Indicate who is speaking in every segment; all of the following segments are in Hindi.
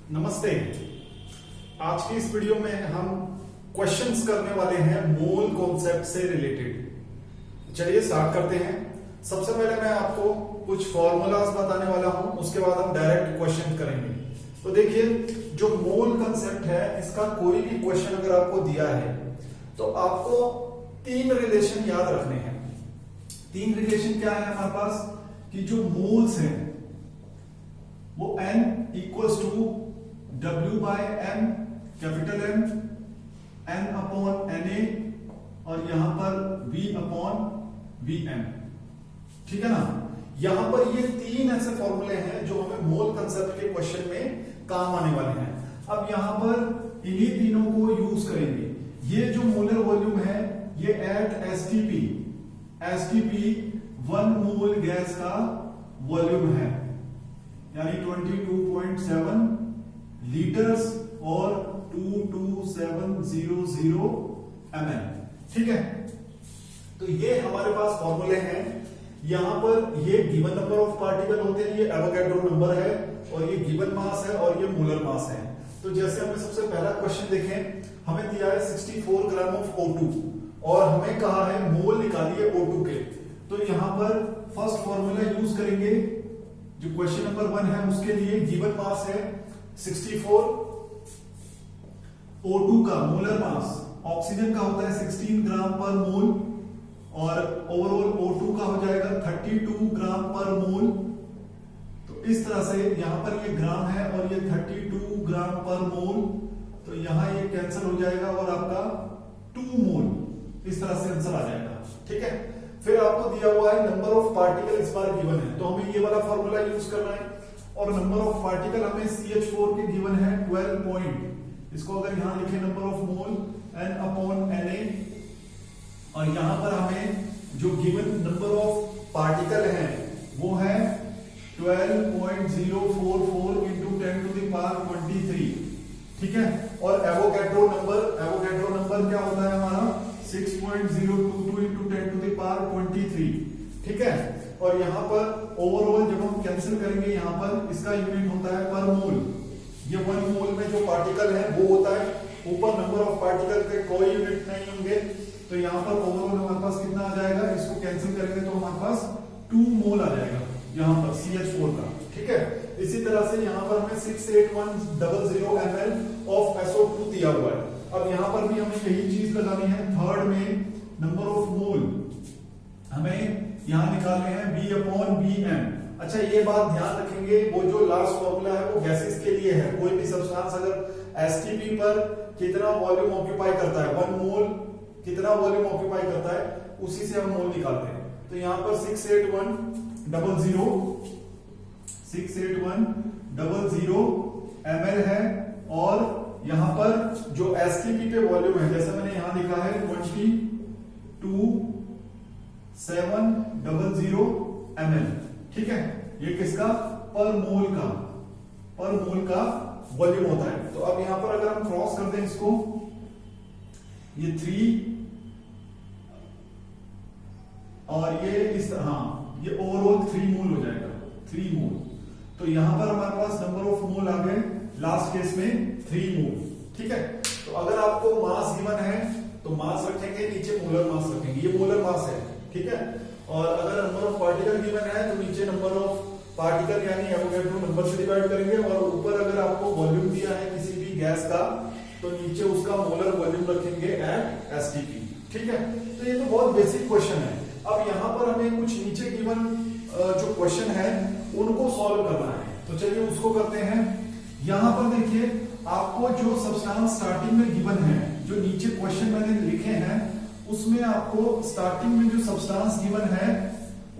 Speaker 1: नमस्ते। आज की इस वीडियो में हम क्वेश्चंस करने वाले हैं मोल कॉन्सेप्ट से रिलेटेड। चलिए स्टार्ट करते हैं। सबसे पहले मैं आपको कुछ फॉर्मूलाज बताने वाला हूं, उसके बाद हम डायरेक्ट क्वेश्चन करेंगे। तो देखिए, जो मोल कॉन्सेप्ट है, इसका कोई भी क्वेश्चन अगर आपको दिया है तो आपको तीन रिलेशन याद रखने हैं। तीन रिलेशन क्या है हमारे पास कि जो मोल्स हैं वो n equals to W by M, capital M, N अपॉन Na और यहां पर V अपॉन Vm। ठीक है ना। यहां पर ये तीन ऐसे फॉर्मूले हैं जो हमें मोल कंसेप्ट के क्वेश्चन में काम आने वाले हैं। अब यहां पर इन्हीं तीनों को यूज करेंगे। ये जो मोलर वॉल्यूम है ये एट एसटीपी 1 मोल गैस का वॉल्यूम है, यानी 22.7 लीटर्स और 22700 ml। ठीक है, तो ये हमारे पास फॉर्मूले हैं। यहां पर ये गिवन नंबर ऑफ पार्टिकल होते हैं, ये एवोगैड्रो नंबर है, और ये गिवन मास है और ये मोलर मास है। तो जैसे हमने सबसे पहला क्वेश्चन देखें, हमें दिया है 64 ग्राम ऑफ O2 और हमें कहा है मोल निकालिए O2 के। तो यहां पर फर्स्ट फॉर्मूला यूज करेंगे। जो क्वेश्चन नंबर 1 है उसके लिए गिवन मास है 64, O2 का मोलर मास, ऑक्सीजन का होता है 16 ग्राम पर मोल और ओवरऑल O2 का हो जाएगा 32 ग्राम पर मोल। तो इस तरह से यहां पर ये ग्राम है और ये 32 ग्राम पर मोल, तो यहां ये कैंसिल हो जाएगा और आपका 2 मोल इस तरह से आंसर आ जाएगा। ठीक है, फिर आपको दिया हुआ है नंबर ऑफ पार्टिकल इस बार गिवन है, तो हमें ये वाला फॉर्मूला यूज करना है। और नंबर ऑफ पार्टिकल हमें CH4 के गिवन है 12 पॉइंट। इसको अगर यहां लिखे नंबर ऑफ मोल N अपॉन Na, और यहां पर हमें जो गिवन नंबर ऑफ पार्टिकल है वो है 12.044 इंटू 10 टू द पावर 23। ठीक है, और एवोगैड्रो नंबर क्या होता है हमारा 6.022 इंटू 10 टू द पावर 23। ठीक है, और यहां पर ओवरऑल जब हम कैंसिल करेंगे यहां पर इसका यूनिट होता है पर मोल। ये 1 मोल में जो पार्टिकल है वो होता है, ऊपर नंबर ऑफ पार्टिकल के कोई यूनिट नहीं होंगे। तो यहां पर ओवरऑल हमारे पास कितना आ जाएगा, इसको कैंसिल करेंगे तो हमारे पास 2 मोल आ जाएगा यहां पर CH4 का। ठीक है, इसी तरह से यहां पर हमें 68100 ml ऑफ SO2 दिया हुआ है। अब यहां पर भी हमें यही चीज लगानी है। थर्ड में नंबर ऑफ मोल हमें यहां निकालने हैं B अपॉन Bm। अच्छा, ये बात ध्यान रखेंगे, वो जो लास्ट फॉर्मूला है वो गैसेस के लिए है। कोई भी सब्सटेंस अगर एसटीपी पर कितना वॉल्यूम ऑक्यूपाई करता है, 1 मोल कितना वॉल्यूम ऑक्यूपाई करता है, उसी से हम मोल निकालते हैं। तो यहां पर 68100 ml है, और यहां पर जो एसटीपी पे वॉल्यूम है, जैसे मैंने यहां लिखा है 22700 ml। ठीक है, ये किसका पर मोल का वॉल्यूम होता है। तो अब यहां पर अगर हम क्रॉस कर दें इसको, ये 3 और ये इस तरह, हाँ, ये ओवरऑल 3 मोल हो जाएगा, 3 मोल। तो यहां पर हमारे पास नंबर ऑफ मोल आ गए लास्ट केस में 3 मोल। ठीक है, तो अगर आपको मास गिवन है तो मास रखेंगे, नीचे मोलर मास रखेंगे, ये मोलर मास है। ठीक है, और अगर नंबर ऑफ पार्टिकल गिवन है तो नीचे नंबर ऑफ पार्टिकल यानी एवोगैड्रो नंबर से डिवाइड करेंगे, और ऊपर अगर आपको वॉल्यूम दिया है किसी भी गैस का तो नीचे उसका मोलर वॉल्यूम रखेंगे एट एसटीपी। ठीक है, तो ये तो बहुत बेसिक क्वेश्चन है। अब यहां पर हमें कुछ नीचे गिवन जो क्वेश्चन है उनको सॉल्व करना है, तो चलिए उसको करते हैं। यहां पर देखिए, आपको जो सब्सटेंस स्टार्टिंग में गिवन है, जो नीचे क्वेश्चन मैंने लिखे हैं उसमें आपको स्टार्टिंग में जो सब्सटेंस गिवन है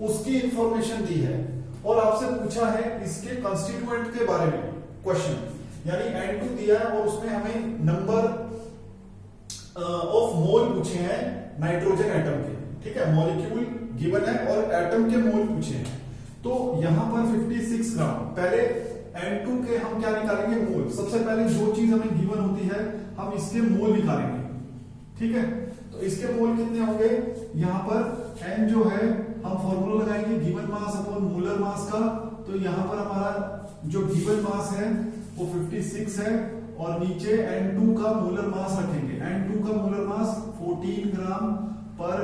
Speaker 1: उसकी इंफॉर्मेशन दी है, और आपसे पूछा है इसके कंस्टिट्यूएंट के बारे में क्वेश्चन, यानी N2 दिया है और उसमें हमें नंबर ऑफ मोल पूछे हैं नाइट्रोजन एटम के। ठीक है, मॉलिक्यूल गिवन है और एटम के मोल पूछे हैं। तो यहां पर 56 ग्राम, पहले N2 के हम क्या निकालेंगे, मोल। सबसे पहले जो चीज हमें गिवन होती है हम इसके मोल निकालेंगे। ठीक है, तो इसके मोल कितने होंगे, यहां पर N जो है हम फॉर्मूला लगाएंगे given mass upon molar mass का। तो यहां पर हमारा जो गिवन मास है वो 56 है, और नीचे N2 का मोलर मास रखेंगे। N2 का मोलर मास 14 ग्राम पर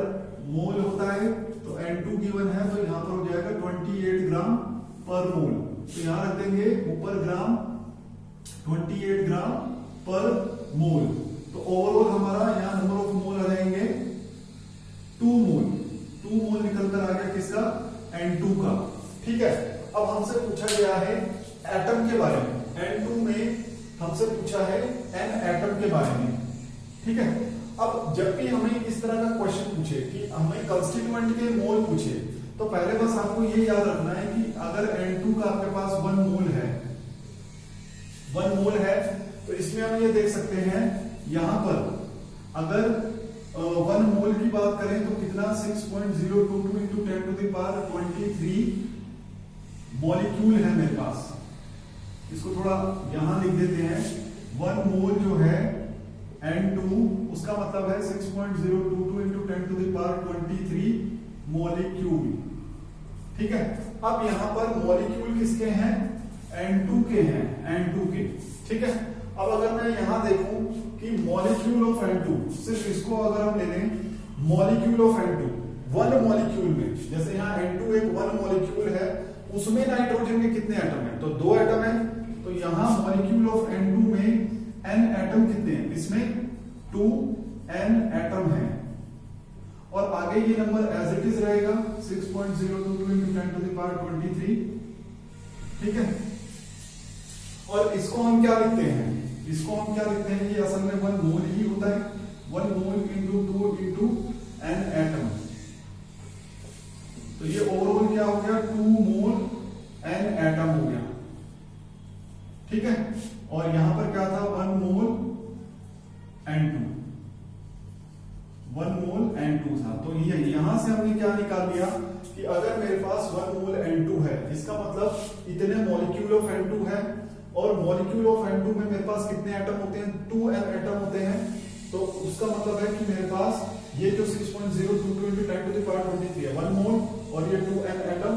Speaker 1: मोल होता है, तो N2 गिवन है, तो यहां पर हो जाएगा 28 ग्राम पर मोल। तो यहां रख देंगे ऊपर ग्राम, 28 ग्राम पर मोल। तो ओवरऑल हमारा यहाँ नंबर ऑफ मोल आ जाएंगे 2 मोल। 2 मोल निकल कर आ गया किसका? N2 का। ठीक है, अब हमसे पूछा गया है एटम के बारे में। N2 में हमसे पूछा है N एटम के बारे में। ठीक है, अब जब भी हमें इस तरह का क्वेश्चन पूछे कि हमें कंस्टिट्यूएंट के मोल पूछे, तो पहले बस आपको ये याद रखना है कि अगर N2 का आपके पास 1 मोल है, 1 मोल है, तो इसमें हम ये देख सकते हैं यहां पर अगर 1 मोल की बात करें तो कितना 6.022 into 10 to the power 23 molecule है मेरे पास। इसको थोड़ा यहां लिख देते हैं। 1 मोल जो है N2 उसका मतलब है 6.022 into 10 to the power 23 molecule. ठीक है, अब यहां पर मॉलिक्यूल किसके हैं? N2 के हैं, N2 के। ठीक है, अब अगर मैं यहां देखूं कि मॉलिक्यूल ऑफ N2, सिर्फ इसको अगर हम ले लें मॉलिक्यूल ऑफ N2, 1 मॉलिक्यूल में, जैसे यहां N2 एक 1 मॉलिक्यूल है, उसमें नाइट्रोजन के कितने एटम हैं? तो 2 एटम हैं। तो यहां मॉलिक्यूल ऑफ N2 में N एटम कितने हैं? इसमें 2 N एटम हैं, और आगे ये नंबर एज इट इज रहेगा 6.022 इंटू 10 टू द पावर 23। ठीक है, और इसको हम क्या लिखते हैं? इसको हम क्या लिखते हैं? ये असल में 1 मोल ही होता है। 1 mole into 2 into N atom. तो ये ओवरऑल क्या हो गया? 2 मोल N एटम हो गया। ठीक है, और यहां पर क्या था? 1 मोल N2, 1 मोल N2 था। तो ये यहां से हमने क्या निकाल लिया कि अगर मेरे पास 1 मोल N2 है, इसका मतलब इतने मॉलिक्यूल ऑफ N2 है, और मॉलिक्यूल ऑफ N2 में मेरे पास कितने एटम होते हैं? 2 N एटम होते हैं। तो उसका मतलब है कि मेरे पास ये जो 6.022 इंटू 10 टू द पावर 23 है, 1 मोल, और ये 2 N एटम,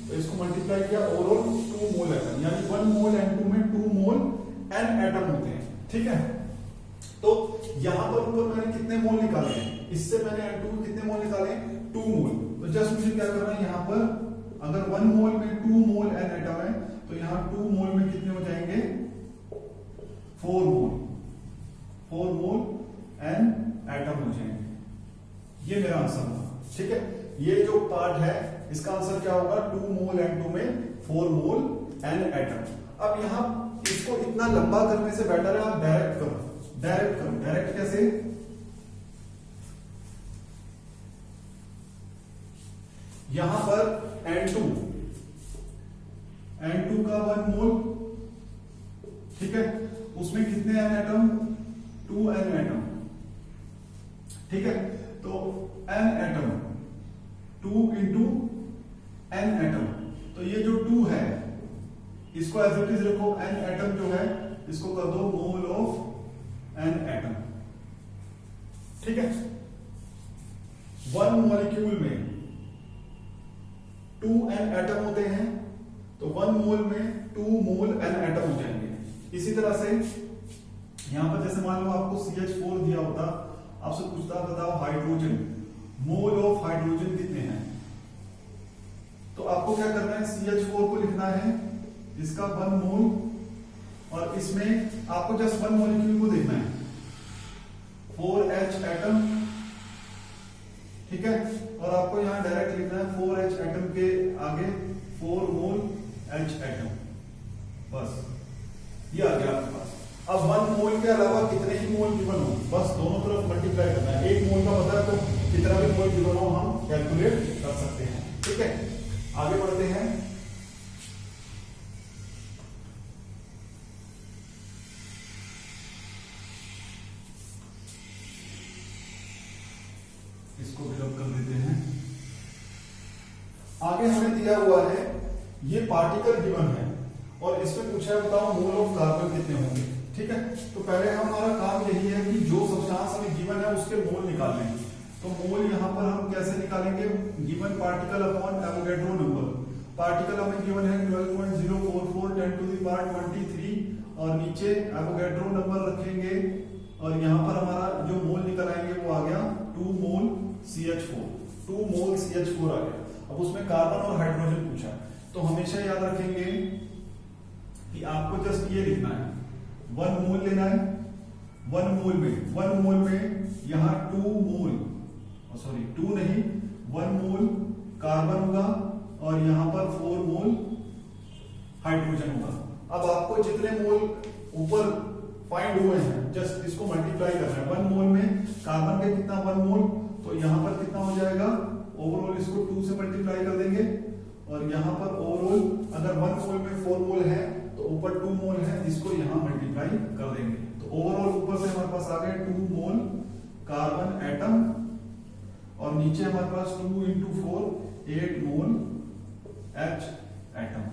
Speaker 1: तो इसको मल्टीप्लाई किया, ओवरऑल 2 मोल एटम, यानी 1 मोल N2 में 2 मोल N एटम होते हैं। ठीक है, तो यहां पर ऊपर मैंने कितने मोल निकाले हैं? इससे मैंने N2 कितने मोल निकाले? 2 मोल। तो जस्ट मुझे क्या करना है, यहां पर अगर 1 मोल में 2 मोल N एटम है, तो यहां 2 मोल में कितने हो जाएंगे? 4 मोल, 4 मोल N एटम हो जाएंगे। ये मेरा आंसर होगा। ठीक है, ये जो पार्ट है इसका आंसर क्या होगा? 2 मोल N2 में 4 मोल N एटम। अब यहां इसको इतना लंबा करने से बेटर है आप डायरेक्ट करो। डायरेक्ट करो। डायरेक्ट कैसे? यहां पर N2 का 1 मोल, ठीक है, उसमें कितने N एटम? 2 N atom. ठीक है, तो N atom 2 into N atom, तो ये जो 2 है इसको एज इट इज रखो। N एटम जो है इसको कर दो मोल ऑफ N एटम। ठीक है, 1 मॉलिक्यूल में 2 N एटम होते हैं, तो 1 मोल में 2 मोल N एटम हो जाएंगे। इसी तरह से यहां पर जैसे मान लो आपको CH4 दिया होता, आपसे पूछता बताओ हाइड्रोजन, मोल ऑफ हाइड्रोजन कितने हैं? तो आपको क्या करना है? CH4 को लिखना है जिसका 1 मोल, और इसमें आपको जस्ट 1 मॉलिक्यूल को देखना है, 4H एटम। ठीक है, और आपको यहां डायरेक्ट लिखना है 4H एटम के आगे 4 मोल H एटम, बस ये आ गया आपके पास। अब 1 मोल के अलावा कितने ही मोल गिवन हो, बस दोनों तरफ मल्टीप्लाई करना है। 1 मोल का मतलब तो कितना भी मोल गिवन हो हम कैलकुलेट कर सकते हैं। ठीक है, आगे बढ़ते हैं। इसको भी रब कर देते हैं। आगे हमें दिया हुआ है ये पार्टिकल गिवन है, और इसमें पूछा है बताओ मोल ऑफ कार्बन कितने होंगे। ठीक है, तो पहले हमारा काम यही है कि जो सब्सटेंस हमें गिवन है उसके मोल निकालने हैं। तो मोल यहां पर हम कैसे निकालेंगे? Given particle upon Avogadro number. Particle हमें गिवन है 12.044 10 टू द पावर 23 और नीचे एवोगैड्रो नंबर रखेंगे और यहां पर हमारा जो मोल निकल आएंगे वो आ गया 2 मोल CH4, 2 मोल CH4 आ गया। अब उसमें कार्बन और हाइड्रोजन पूछा, तो हमेशा याद रखेंगे कि आपको जस्ट ये लिखना है, 1 मोल लेना है, 1 मोल में यहां 2 मोल, सॉरी 2 नहीं 1 मोल कार्बन होगा और यहां पर 4 मोल हाइड्रोजन होगा। अब आपको जितने मोल ऊपर फाइंड हुए हैं जस्ट इसको मल्टीप्लाई करना है। 1 मोल में कार्बन के कितना 1 मोल, तो यहां पर कितना हो जाएगा, ओवरऑल इसको 2 से मल्टीप्लाई कर देंगे और यहां पर ओवरऑल अगर 1 मोल में 4 मोल है तो ऊपर 2 मोल है, इसको यहां मल्टीप्लाई कर देंगे। तो ओवरऑल ऊपर से हमारे पास आ गए 2 मोल कार्बन एटम और नीचे हमारे पास 2 into 4 8 मोल H एटम।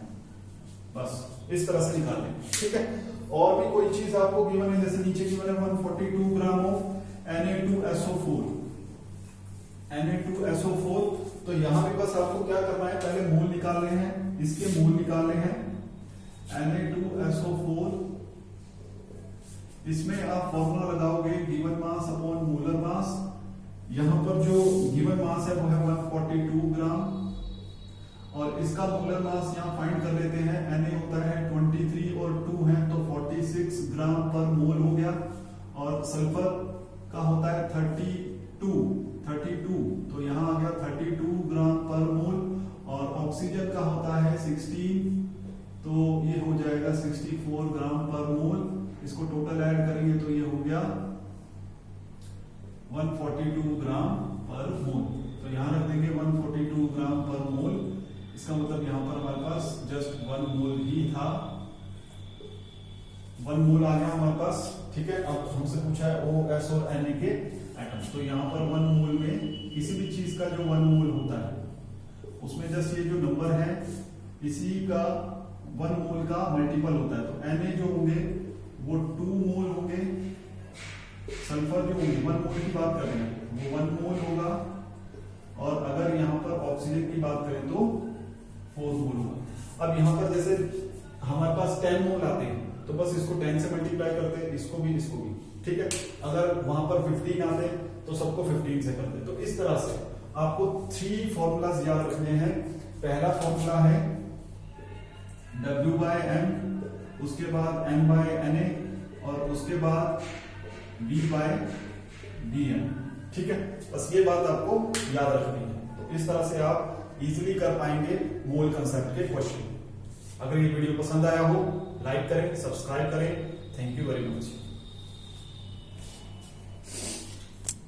Speaker 1: बस इस तरह से निकाल लें, ठीक है। और भी कोई चीज आपको गिवन है, जैसे नीचे गिवन है 142 ग्राम ऑफ Na2SO4, Na2SO4, तो यहां पे बस आपको क्या करना है, पहले मोल निकालने हैं, इसके मोल निकालने हैं। Na2SO4, इसमें आप फॉर्मूला लगाओगे given mass upon molar mass. यहां पर जो गिवन मास है वो है 142 ग्राम और इसका मोलर मास यहां फाइंड कर लेते हैं। Na होता है 23 और 2 है तो 46 ग्राम पर मोल हो गया और सल्फर का होता है 32, तो यहां आ गया 32 ग्राम पर मोल और ऑक्सीजन का होता है 16, तो ये हो जाएगा 64 ग्राम पर मोल। इसको टोटल ऐड करेंगे तो ये हो गया 142 ग्राम पर मोल। तो यहां रख देंगे 142 ग्राम पर मोल, इसका मतलब यहां पर हमारे पास जस्ट 1 मोल ही था, 1 मोल आ गया हमारे पास, ठीक है। अब हमसे पूछा है OS और Na के एटम्स, तो यहां पर 1 मोल में किसी भी चीज का जो 1 मोल होता है उसमें जस्ट ये जो नंबर है इसी का 1 मोल का मल्टीपल होता है। तो Na जो होंगे वो 2 मोल होंगे, सल्फर जो होंगे 1 मोल की बात करें वो 1 मोल होगा और अगर यहां पर ऑक्सीजन की बात करें तो 4 मोल होगा। अब यहां पर जैसे हमारे पास 10 मोल आते हैं तो बस इसको 10 से मल्टीप्लाई करते हैं, इसको भी, ठीक है। अगर वहां पर 15 आते हैं तो सबको 15 से करते हैं। तो इस तरह से आपको 3 फॉर्मूलाज याद रखने हैं। पहला फॉर्मूला है W/M, उसके बाद M/Na और उसके बाद V/Dm, ठीक है। बस ये बात आपको याद रखनी है। तो इस तरह से आप इजीली कर पाएंगे मोल कंसेप्ट के क्वेश्चन। अगर ये वीडियो पसंद आया हो लाइक करें, सब्सक्राइब करें। Thank you very much.